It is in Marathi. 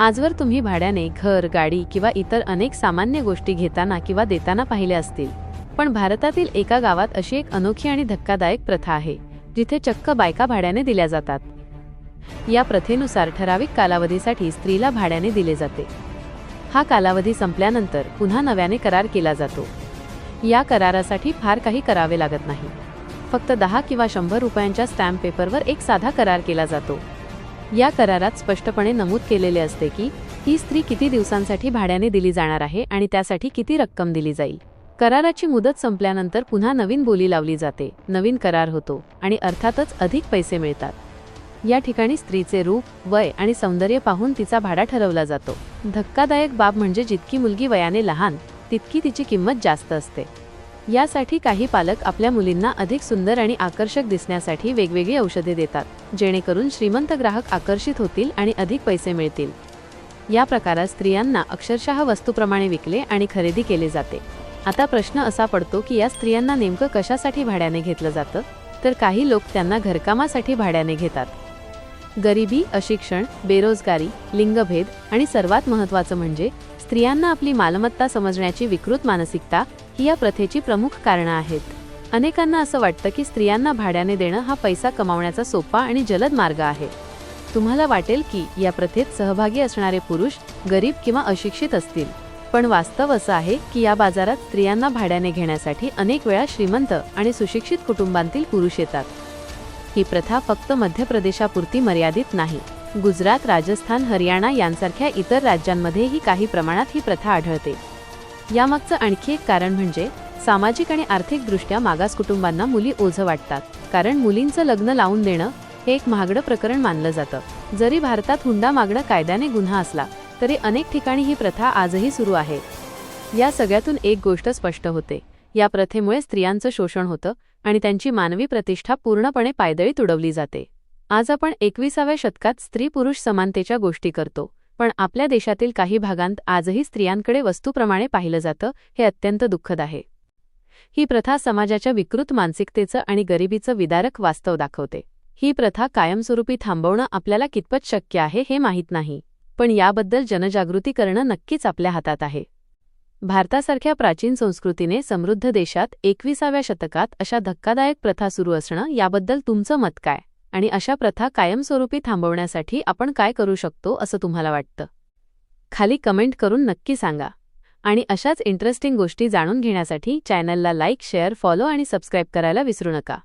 आजवर तुम्ही भाड्याने घर, गाडी किंवा इतर अनेक सामान्य गोष्टी घेताना किंवा देताना पाहिल्या असतील. पण भारतातील एका गावात अशी एक अनोखी आणि धक्कादायक प्रथा आहे, जिथे चक्क बायका भाड्याने दिल्या जातात. या प्रथेनुसार ठराविक कालावधीसाठी स्त्रीला भाड्याने दिले जाते. हा कालावधी संपल्यानंतर पुन्हा नव्याने करार केला जातो. या करारासाठी फार काही करावे लागत नाही. फक्त 10 किंवा 100 रुपयांच्या स्टॅम्प पेपरवर एक साधा करार केला जातो. या करारात स्पष्टपणे नमूद केलेले असते की ही स्त्री किती दिवसांसाठी भाड्याने दिली जाणार आहे आणि त्यासाठी किती रक्कम दिली जाईल. कराराची मुदत संपल्यानंतर पुन्हा नवीन बोली लावली जाते, नवीन करार होतो आणि अर्थातच अधिक पैसे मिळतात. या ठिकाणी स्त्रीचे रूप, वय आणि सौंदर्य पाहून तिचा भाडा ठरवला जातो. धक्कादायक बाब म्हणजे जितकी मुलगी वयाने लहान तितकी तिची किंमत जास्त असते. यासाठी काही पालक आपल्या मुलींना अधिक सुंदर आणि आकर्षक दिसण्यासाठी वेगवेगळी औषधे देतात, जेणेकरून श्रीमंत ग्राहक आकर्षित होतील आणि अधिक पैसे मिळतील. या प्रकारात स्त्रियांना अक्षरशः वस्तूप्रमाणे विकले आणि खरेदी केले जाते. आता प्रश्न असा पडतो की या स्त्रियांना नेमकं कशासाठी भाड्याने घेतलं जातं? तर काही लोक त्यांना घरकामासाठी भाड्याने घेतात. गरिबी, अशिक्षण, बेरोजगारी, लिंगभेद आणि सर्वात महत्त्वाचं म्हणजे स्त्रियांना आपली मालमत्ता समजण्याची विकृत मानसिकता ही या प्रथेची प्रमुख कारणं आहेत. अनेकांना असं वाटतं की स्त्रियांना भाड्याने देणं हा पैसा कमावण्याचा सोपा आणि जलद मार्ग आहे. तुम्हाला वाटेल की या प्रथेत सहभागी असणारे पुरुष गरीब किंवा अशिक्षित असतील, पण वास्तव असं आहे की या बाजारात स्त्रियांना भाड्याने घेण्यासाठी अनेक वेळा श्रीमंत आणि सुशिक्षित कुटुंबांतील पुरुष येतात. ही प्रथा फक्त मध्य प्रदेशापुरती मर्यादित नाही. गुजरात, राजस्थान, हरियाणा यांसारख्या इतर राज्यांमध्येही काही प्रमाणात ही प्रथा आढळते. यामागचं आणखी एक कारण म्हणजे सामाजिक आणि आर्थिकदृष्ट्या मागास कुटुंबांना मुली ओझं वाटतात, कारण मुलींचं लग्न लावून देणं हे एक महागडं प्रकरण मानलं जातं. जरी भारतात हुंडा मागणं कायद्याने गुन्हा असला तरी अनेक ठिकाणी ही प्रथा आजही सुरू आहे. या सगळ्यातून एक गोष्ट स्पष्ट होते, या प्रथेमुळे स्त्रियांचं शोषण होतं आणि त्यांची मानवी प्रतिष्ठा पूर्णपणे पायदळी तुडवली जाते. आज आपण 21व्या शतकात स्त्री-पुरुष समानतेच्या गोष्टी करतो, पण आपल्या देशातील काही भागांत आजही स्त्रियांकडे वस्तूप्रमाणे पाहिलं जातं, हे अत्यंत दुःखद आहे. ही प्रथा समाजाच्या विकृत मानसिकतेचं आणि गरिबीचं विदारक वास्तव दाखवते. ही प्रथा कायमस्वरूपी थांबवणं आपल्याला कितपत शक्य आहे हे माहीत नाही, पण याबद्दल जनजागृती करणं नक्कीच आपल्या हातात आहे. भारतासारख्या प्राचीन संस्कृतीने समृद्ध देशात 21व्या शतकात अशा धक्कादायक प्रथा सुरू असणं याबद्दल तुमचं मत काय? आणि अशा प्रथा कायमस्वरूपी थांबवण्यासाठी आपण काय करू शकतो असं तुम्हाला वाटतं? खाली कमेंट करून नक्की सांगा. आणि अशाच इंटरेस्टिंग गोष्टी जाणून घेण्यासाठी चॅनलला लाईक, शेअर, फॉलो आणि सबस्क्राईब करायला विसरू नका.